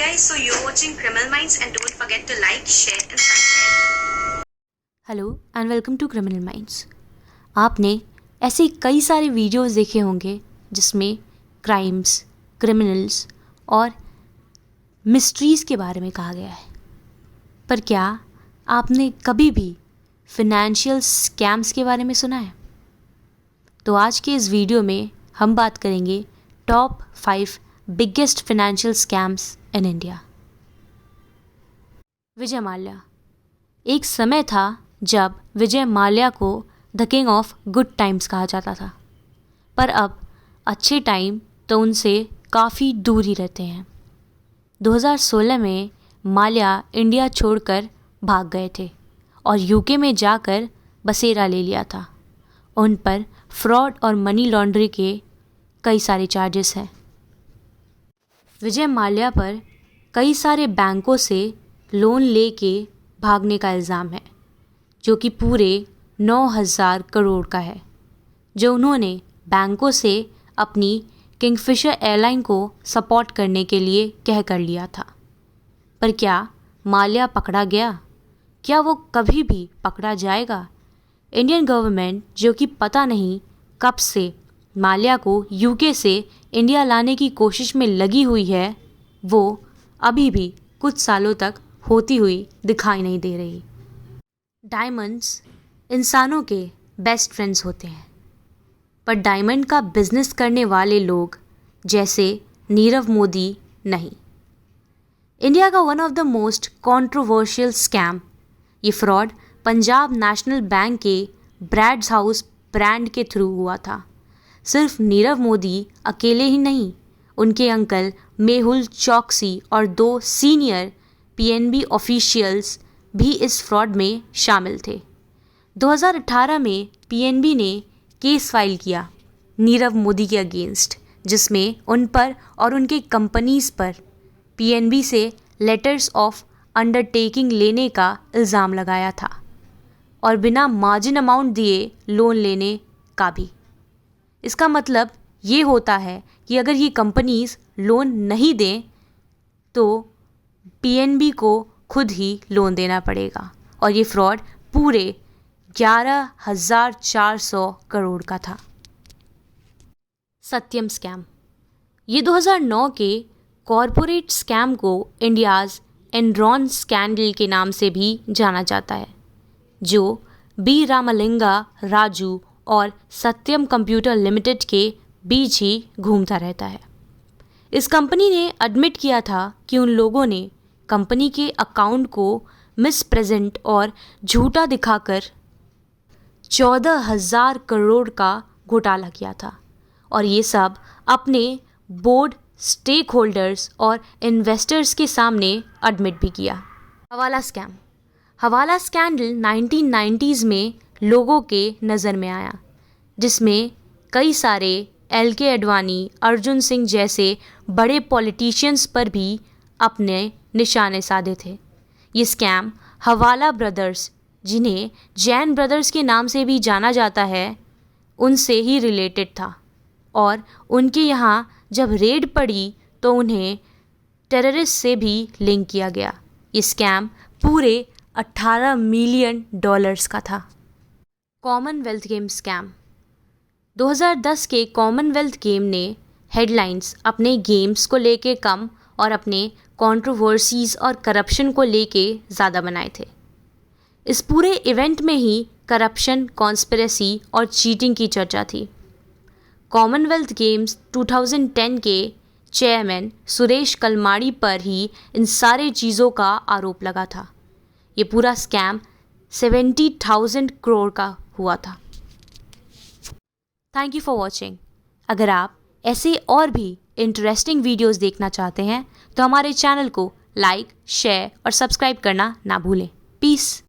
guys, so you're watching Criminal Minds and don't forget to like, share and subscribe. Hello and welcome to Criminal Minds. आपने ऐसे कई सारे videos देखे होंगे जिसमें क्राइम्स, क्रिमिनल्स और मिस्ट्रीज़ के बारे में कहा गया है, पर क्या आपने कभी भी फिनेंशियल स्कैम्स के बारे में सुना है? तो आज के इस वीडियो में हम बात करेंगे top 5 biggest financial scams in India. Vijay Mallya. एक समय था जब विजय माल्या को the king of good times कहा जाता था, पर अब अच्छे टाइम तो उनसे काफ़ी दूर ही रहते हैं। 2016 में माल्या इंडिया छोड़कर भाग गए थे और यूके में जाकर बसेरा ले लिया था। उन पर फ्रॉड और मनी लॉन्ड्रिंग के कई सारे चार्जेस हैं। विजय माल्या पर कई सारे बैंकों से लोन लेके भागने का इल्ज़ाम है, जो कि पूरे 9,000 करोड़ का है, जो उन्होंने बैंकों से अपनी किंगफिशर एयरलाइन को सपोर्ट करने के लिए कह कर लिया था। पर क्या माल्या पकड़ा गया? क्या वो कभी भी पकड़ा जाएगा? इंडियन गवर्नमेंट, जो कि पता नहीं कब से माल्या को यूके से इंडिया लाने की कोशिश में लगी हुई है, वो अभी भी कुछ सालों तक होती हुई दिखाई नहीं दे रही। डायमंड्स इंसानों के बेस्ट फ्रेंड्स होते हैं, पर डायमंड का बिजनेस करने वाले लोग जैसे नीरव मोदी नहीं। इंडिया का one of the most controversial scam, ये फ्रॉड पंजाब नेशनल बैंक के ब्रैड्स हाउस ब्रांड के थ्रू हुआ था। सिर्फ नीरव मोदी अकेले ही नहीं, उनके अंकल मेहुल चौकसी और 2 सीनियर पीएनबी ऑफिशियल्स भी इस फ्रॉड में शामिल थे। 2018 में पीएनबी ने केस फाइल किया नीरव मोदी के अगेंस्ट, जिसमें उन पर और उनके कंपनीज पर पीएनबी से लेटर्स ऑफ अंडरटेकिंग लेने का इल्ज़ाम लगाया था और बिना मार्जिन अमाउंट दिए लोन लेने का भी। इसका मतलब ये होता है कि अगर ये कंपनीज लोन नहीं दें तो पीएनबी को खुद ही लोन देना पड़ेगा, और ये फ्रॉड पूरे 11,400 करोड़ का था। सत्यम स्कैम। ये 2009 के कॉरपोरेट स्कैम को इंडियाज़ एनरॉन स्कैंडल के नाम से भी जाना जाता है, जो बी रामलिंगा राजू और सत्यम कंप्यूटर लिमिटेड के बीच ही घूमता रहता है। इस कंपनी ने एडमिट किया था कि उन लोगों ने कंपनी के अकाउंट को मिसप्रेजेंट और झूठा दिखाकर 14,000 करोड़ का घोटाला किया था, और ये सब अपने बोर्ड, स्टेक होल्डर्स और इन्वेस्टर्स के सामने एडमिट भी किया। हवाला स्कैम। हवाला स्कैंडल 1990s में लोगों के नज़र में आया, जिसमें कई सारे LK अडवाणी, अर्जुन सिंह जैसे बड़े पॉलिटिशियंस पर भी अपने निशाने साधे थे। ये स्कैम हवाला ब्रदर्स, जिन्हें जैन ब्रदर्स के नाम से भी जाना जाता है, उनसे ही रिलेटेड था, और उनके यहाँ जब रेड पड़ी तो उन्हें टेररिस्ट से भी लिंक किया गया। ये स्कैम पूरे $18 मिलियन का था। Commonwealth game scam. 2010 के कॉमनवेल्थ गेम ने हेडलाइंस अपने गेम्स को लेके कम और अपने कंट्रोवर्सीज और करप्शन को लेके ज़्यादा बनाए थे। इस पूरे इवेंट में ही करप्शन, कॉन्स्पिरेसी और चीटिंग की चर्चा थी। कॉमनवेल्थ गेम्स 2010 के चेयरमैन सुरेश कलमाड़ी पर ही इन सारे चीज़ों का आरोप लगा था। ये पूरा स्कैम 70,000 करोड़ का हुआ था। Thank you for watching. अगर आप ऐसे और भी इंटरेस्टिंग वीडियोस देखना चाहते हैं तो हमारे चैनल को लाइक, शेयर और सब्सक्राइब करना ना भूलें। पीस।